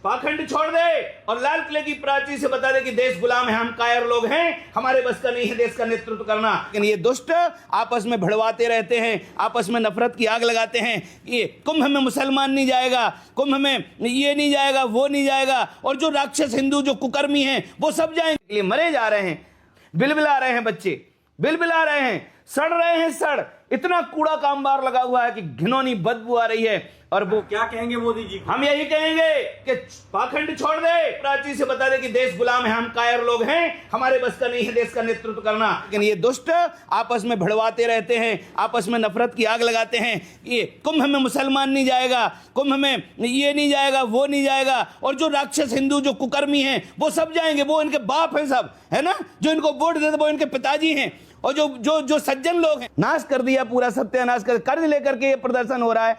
पाखंड छोड़ दे और लाल किले की प्राची से बता दे कि देश गुलाम है, हम कायर लोग हैं, हमारे बस का नहीं है देश का नेतृत्व करना। लेकिन ये दुष्ट आपस में भिड़वाते रहते हैं, आपस में नफरत की आग लगाते हैं। ये कुंभ में मुसलमान नहीं जाएगा, कुंभ में ये नहीं जाएगा, वो नहीं जाएगा, और जो राक्षस हिंदू जो कुकर्मी हैं वो सब जाएंगे। मरे जा रहे हैं, बिलबिला रहे हैं बच्चे, बिलबिला रहे हैं, सड़ रहे हैं, सड़ इतना कूड़ा कामबार लगा हुआ है कि घिनौनी बदबू आ रही है। और वो क्या कहेंगे मोदी जी? हम यही कहेंगे कि पाखंड छोड़ दे, प्राची से बता दे कि देश गुलाम है, हम कायर लोग हैं, हमारे बस का नहीं है देश का नेतृत्व करना। लेकिन ये दुष्ट आपस में भिड़वाते रहते हैं, आपस में नफरत की आग लगाते हैं। ये कुंभ में मुसलमान नहीं जाएगा, कुंभ में ये नहीं जाएगा, वो नहीं जाएगा, और जो राक्षस हिंदू जो कुकर्मी हैं वो सब जाएंगे, वो इनके बाप हैं सब, है ना, जो इनको वोट देते वो इनके पिताजी हैं। और जो जो जो सज्जन लोग हैं, नाश कर दिया, पूरा सत्यानाश कर, कर्ज लेकर के ये प्रदर्शन हो रहा है,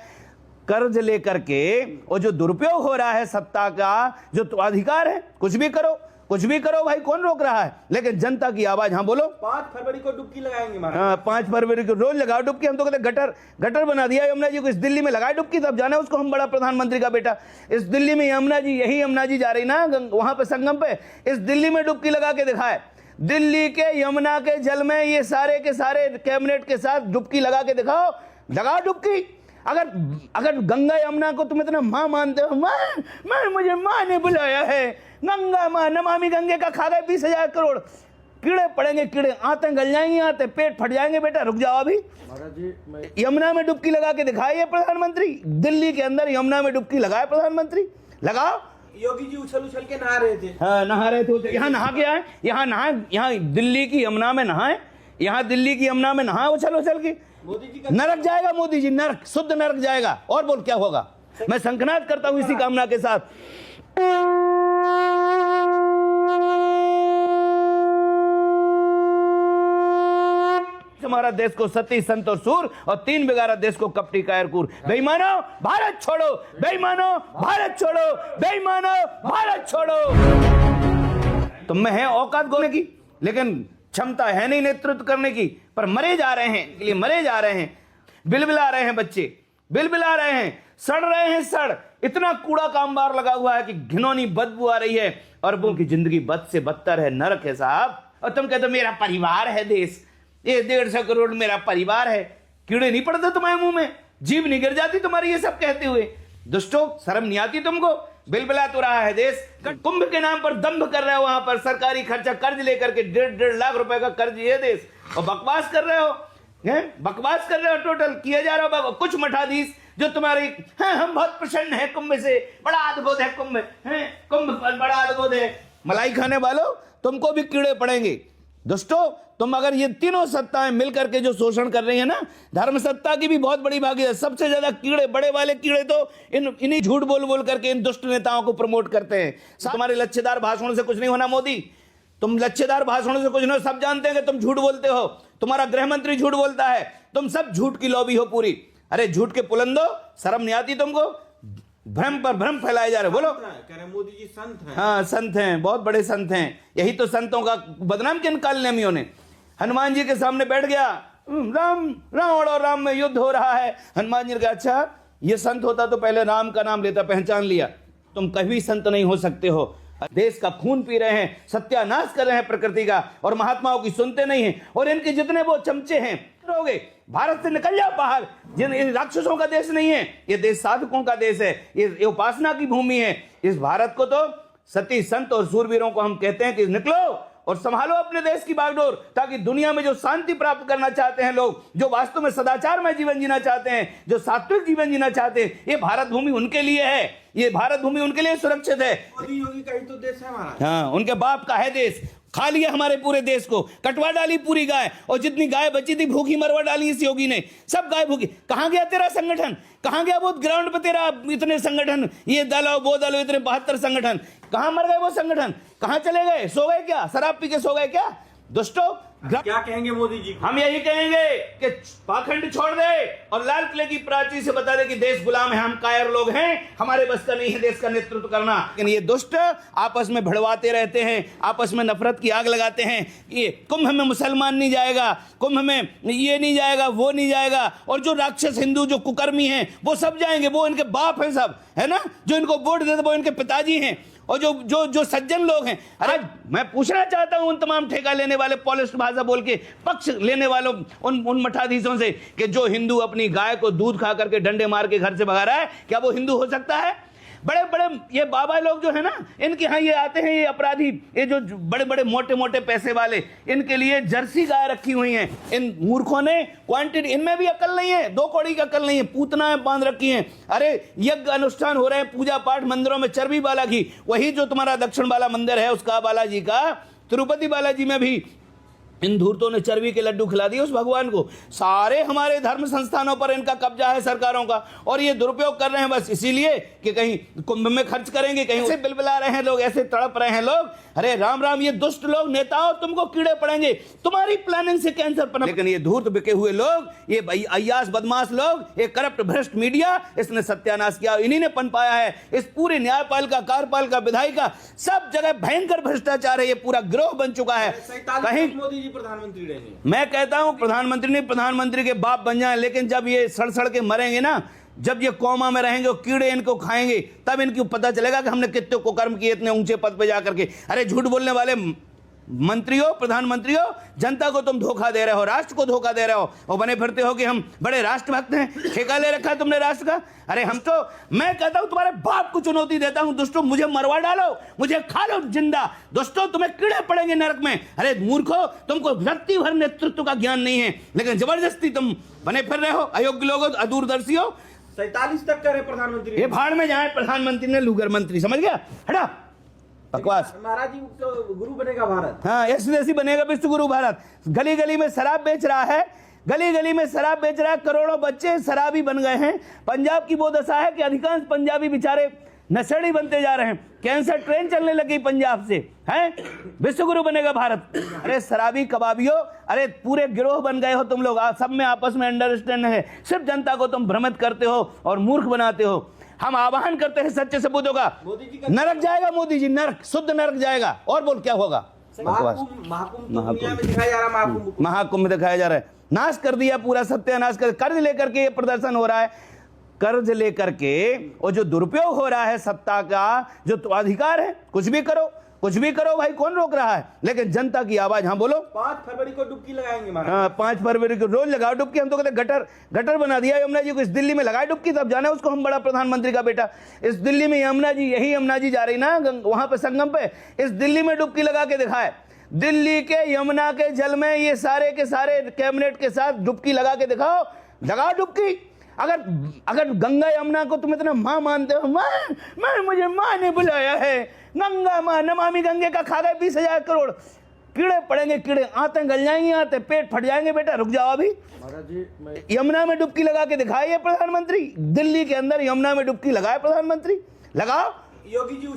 कर्ज लेकर के, और जो दुरुपयोग हो रहा है सत्ता का, जो तो अधिकार है, कुछ भी करो, कुछ भी करो भाई, कौन रोक रहा है? लेकिन जनता की आवाज, हाँ बोलो। 5 फरवरी को डुबकी लगाएंगे। 5 फरवरी को रोज लगाओ डुबकी। हम तो कहते गटर बना दिया यमुना जी को, इस दिल्ली में लगाए डुबकी, तब जाने उसको हम बड़ा प्रधानमंत्री का बेटा। इस दिल्ली में यमुना जी, यही यमुना जी जा रही ना वहां पे संगम पे, इस दिल्ली में डुबकी लगा के दिखाए। दिल्ली के यमुना के जल में ये सारे के सारे कैबिनेट के साथ डुबकी लगा के दिखाओ, लगाओ डुबकी। अगर गंगा यमुना को तुम इतना माँ मानते हो, माँ मुझे माँ ने बुलाया है, गंगा माँ, नमामि गंगे का खा गए 20,000 करोड़। कीड़े पड़ेंगे, कीड़े आते गल जाएंगे, आते पेट फट जाएंगे। बेटा रुक जाओ अभी, यमुना में डुबकी लगा के दिखाए प्रधानमंत्री, दिल्ली के अंदर यमुना में डुबकी लगाए प्रधानमंत्री, लगाओ। योगी जी उछल उछल के नहा रहे थे। हाँ नहा रहे थे, यहाँ नहा के आए, यहाँ नहाए, यहाँ दिल्ली की यमुना में नहाए, यहाँ दिल्ली की यमुना में नहाए उछल उछल के। मोदी जी का नरक जाएगा मोदी जी, नरक, शुद्ध नरक जाएगा। और बोल क्या होगा? मैं शंखनाद करता हूं इसी कामना के साथ। हमारा देश को सती संत और सूर, और 3 बिगाड़ा देश को कपटी कायरकूर। बेईमानो भारत छोड़ो, बेईमानो भारत छोड़ो, बेईमानो भारत छोड़ो। तुम में है औकात बोलने की, लेकिन क्षमता है नहीं नेतृत्व करने की, पर मरे जा रहे हैं, इसलिए मरे जा रहे हैं, बिलबिला रहे हैं बच्चे, बिलबिला रहे हैं, सड़ रहे हैं, सड़ इतना कूड़ा कामबार लगा हुआ है कि घिनौनी बदबू आ रही है। अरबों की जिंदगी बद से बदतर है, नरक है साहब। और तुम कहते मेरा परिवार है देश, ये 150 करोड़ मेरा परिवार है। कीड़े नहीं पड़ते तुम्हारे मुंह में, जीभ नहीं गिर जाती तुम्हारी ये सब कहते हुए? दुष्टो, शर्म नहीं आती तुमको? बिलबिला तो रहा है देश। कुंभ के नाम पर दंभ कर रहे हो, वहां पर सरकारी खर्चा कर्ज लेकर के 1.5 लाख रुपए का कर्ज ये देश, और बकवास कर रहे हो, बकवास कर रहे हो, टोटल किया जा रहा हो। कुछ मठाधीश जो तुम्हारी हम बहुत प्रसन्न है कुंभ से, बड़ा अद्भुत है कुंभ, कुंभ बड़ा अद्भुत है। मलाई खाने वालों, तुमको भी कीड़े पड़ेंगे। दोस्तों, तुम अगर ये तीनों सत्ताएं मिलकर के जो शोषण कर रही है ना, धर्म सत्ता की भी बहुत बड़ी भागीदार, सबसे ज्यादा कीड़े, बड़े वाले कीड़े तो इन्हीं झूठ बोल बोल करके इन दुष्ट नेताओं को प्रमोट करते हैं। तुम्हारे लच्छेदार भाषणों से कुछ नहीं होना मोदी, तुम लच्छेदार भाषणों से कुछ नहीं, सब जानते हैं कि तुम झूठ बोलते हो, तुम्हारा गृह मंत्री झूठ बोलता है, तुम सब झूठ की लॉबी हो पूरी। अरे झूठ के पुलंदो, शर्म नहीं आती तुमको? भ्रम पर भ्रम फैलाए जा रहे। बोलो, कह रहे मोदी जी संत हैं। हाँ संत हैं, बहुत बड़े संत हैं। यही तो संतों का बदनाम किन कालनेमियों ने। हनुमान जी के सामने बैठ गया, राम, रावण और राम में युद्ध हो रहा है। हनुमान जी ने कहा अच्छा ये संत होता तो पहले राम का नाम लेता, पहचान लिया। तुम कभी संत नहीं हो सकते हो। देश का खून पी रहे हैं, सत्यानाश कर रहे हैं प्रकृति का, और महात्माओं की सुनते नहीं हैं। और इनके जितने वो चमचे हैं, रहोगे भारत से निकल जाओ बाहर। जिन राक्षसों का देश नहीं है ये देश, साधकों का देश है, ये उपासना की भूमि है। इस भारत को तो सती संत और सूरवीरों को हम कहते हैं कि निकलो और संभालो अपने देश की बागडोर, ताकि दुनिया में जो शांति प्राप्त करना चाहते हैं लोग, जो वास्तव में सदाचार में जीवन जीना चाहते हैं, जो सात्विक जीवन जीना चाहते हैं, ये भारत भूमि उनके लिए है, ये भारत भूमि उनके लिए सुरक्षित है। मोदी योगी का ही तो देश है हमारा। हाँ, उनके बाप का है देश। खा लिया हमारे पूरे देश को, कटवा डाली पूरी गाय, और जितनी गाय बची थी भूखी मरवा डाली इस योगी ने, सब गाय भूखी। कहां गया तेरा संगठन? कहां गया वो ग्राउंड पे तेरा इतने संगठन, ये दलो वो दलो, इतने 72 संगठन, कहां मर गए वो संगठन? कहां चले गए? सो गए क्या? शराब पी के सो गए क्या? दोस्तों, क्या कहेंगे मोदी जी को? हम यही कहेंगे कि पाखंड छोड़ दे और लाल किले की प्राची से बता दे कि देश गुलाम है, हम कायर लोग हैं, हमारे बस का नहीं है देश का नेतृत्व करना। लेकिन ये दुष्ट आपस में भिड़वाते रहते हैं, आपस में नफरत की आग लगाते हैं। ये कुंभ में मुसलमान नहीं जाएगा, कुंभ में ये नहीं जाएगा, वो नहीं जाएगा, और जो राक्षस हिंदू जो कुकर्मी हैं वो सब जाएंगे, वो इनके बाप हैं सब, है ना, जो इनको वोट देते वो इनके पिताजी हैं, और जो जो जो सज्जन लोग हैं। अरे मैं पूछना चाहता हूं उन तमाम ठेका लेने वाले पॉलिश भाषा बोल के पक्ष लेने वालों उन मठाधीशों से कि जो हिंदू अपनी गाय को दूध खा करके डंडे मार के घर से भगा रहा है, क्या वो हिंदू हो सकता है? बड़े बड़े ये बाबा लोग जो है ना, इनके यहाँ ये आते हैं, ये अपराधी, ये जो बड़े बड़े मोटे मोटे पैसे वाले, इनके लिए जर्सी गाय रखी हुई हैं। इन मूर्खों ने क्वांटिटी, इनमें भी अकल नहीं है, 2 कौड़ी की अकल नहीं है, पूतनाएं बांध रखी हैं। अरे यज्ञ अनुष्ठान हो रहे हैं, पूजा पाठ मंदिरों में, चर्बी बालाजी, वही जो तुम्हारा दक्षिण वाला मंदिर है उसका बालाजी का, तिरुपति बालाजी में भी इन धूर्तों ने चर्बी के लड्डू खिला दिए उस भगवान को। सारे हमारे धर्म संस्थानों पर इनका कब्जा है सरकारों का, और ये दुरुपयोग कर रहे हैं बस इसीलिए कि कहीं कुंभ में खर्च करेंगे, कहीं ऐसे बिलबिला रहे हैं लोग, ऐसे तड़प रहे हैं लोग। अरे राम राम, ये दुष्ट लोग नेताओं तुमको कीड़े पड़ेंगे, तुम्हारी प्लानिंग से कैंसर पनप। लेकिन ये धूर्त बिके हुए लोग, ये अय्यास बदमाश लोग, ये करप्ट भ्रष्ट मीडिया, इसने सत्यानाश किया, इन्हीं ने पनपाया है। इस पूरे न्यायपालिका, कार्यपालिका, विधायिका, सब जगह भयंकर भ्रष्टाचार है, ये पूरा गिरोह बन चुका है। कहीं मोदी जी प्रधानमंत्री रहेंगे। मैं कहता हूं प्रधानमंत्री नहीं, प्रधानमंत्री के बाप बन जाए, लेकिन जब ये सड़ सड़ के मरेंगे ना, जब ये कोमा में रहेंगे और कीड़े इनको खाएंगे, तब इनको पता चलेगा कि हमने कितने कुकर्म किए इतने ऊंचे पद पे जाकर के। अरे झूठ बोलने वाले मंत्रियों, प्रधानमंत्रियों, जनता को तुम धोखा दे रहे हो, राष्ट्र को धोखा दे रहे हो, और बने फिरते हो कि हम बड़े राष्ट्रभक्त हैं, ठेका ले रखा है तुमने राष्ट्र का। अरे हम तो, मैं कहता हूं तुम्हारे बाप को चुनौती देता हूं, दुष्टों मुझे मरवा डालो, मुझे खा लो जिंदा, दोस्तों तुम्हें कीड़े पड़ेंगे नरक में। अरे मूर्खो, तुमको रत्ती भर नेतृत्व का ज्ञान नहीं है, लेकिन जबरदस्ती तुम बने फिर रहे हो, अयोग्य लोग, अदूरदर्शी हो। 47 तक करे प्रधानमंत्री, ये भाड़ में जाए प्रधानमंत्री ने लूगर मंत्री, समझ गया, हटा बकवास। महाराज जी तो गुरु बनेगा भारत। हाँ, ऐसी बनेगा विश्व गुरु भारत। गली गली में शराब बेच रहा है, गली गली में शराब बेच रहा है, करोड़ों बच्चे शराबी बन गए हैं। पंजाब की वो दशा है कि अधिकांश पंजाबी बेचारे नशेड़ी बनते जा रहे हैं, कैंसर ट्रेन चलने लगी पंजाब से, हैं? विश्व गुरु बनेगा भारत। अरे शराबी कबाबियों, अरे पूरे गिरोह बन गए हो तुम लोग, सब में आपस में अंडरस्टैंड है, सिर्फ जनता को तुम भ्रमित करते हो और मूर्ख बनाते हो। हम आह्वान करते हैं सच्चे सबूतों का, मोदी जी का नरक जाएगा मोदी जी, नरक, शुद्ध नरक जाएगा, और बोल क्या होगा? महाकुंभ दुनिया में दिखाया जा रहा है, महाकुंभ दिखाया जा रहा है, नाश कर दिया पूरा, सत्यानाश कर, कर्ज लेकर के ये प्रदर्शन हो रहा है, कर्ज लेकर के, और जो दुरुपयोग हो रहा है सत्ता का, जो तो अधिकार है, कुछ भी करो, कुछ भी करो भाई, कौन रोक रहा है? लेकिन जनता की आवाज, हाँ बोलो। 5 फरवरी को डुबकी लगाएंगे महाराज। हाँ, 5 फरवरी को रोज लगाओ डुबकी। हम तो कहते गटर बना दिया यमुना जी को, इस दिल्ली में लगाए डुबकी, तब जाना उसको हम बड़ा प्रधानमंत्री का बेटा। इस दिल्ली में यमुना जी, यही यमुना जी जा रही ना वहां पे संगम पे, इस दिल्ली में डुबकी लगा के दिखाए, दिल्ली के यमुना के जल में ये सारे के सारे कैबिनेट के साथ डुबकी लगा के दिखाओ, लगाओ डुबकी। अगर गंगा यमुना को तुम इतना माँ मानते हो, माँ मुझे माँ ने बुलाया है, गंगा माँ, नमामि गंगे का खा गए 20,000 करोड़, कीड़े पड़ेंगे, कीड़े आते गल जाएंगे, आते पेट फट जाएंगे। बेटा रुक जाओ, अभी यमुना में डुबकी लगा के दिखाइए प्रधानमंत्री, दिल्ली के अंदर यमुना में डुबकी लगाए प्रधानमंत्री, लगाओ। योगी जी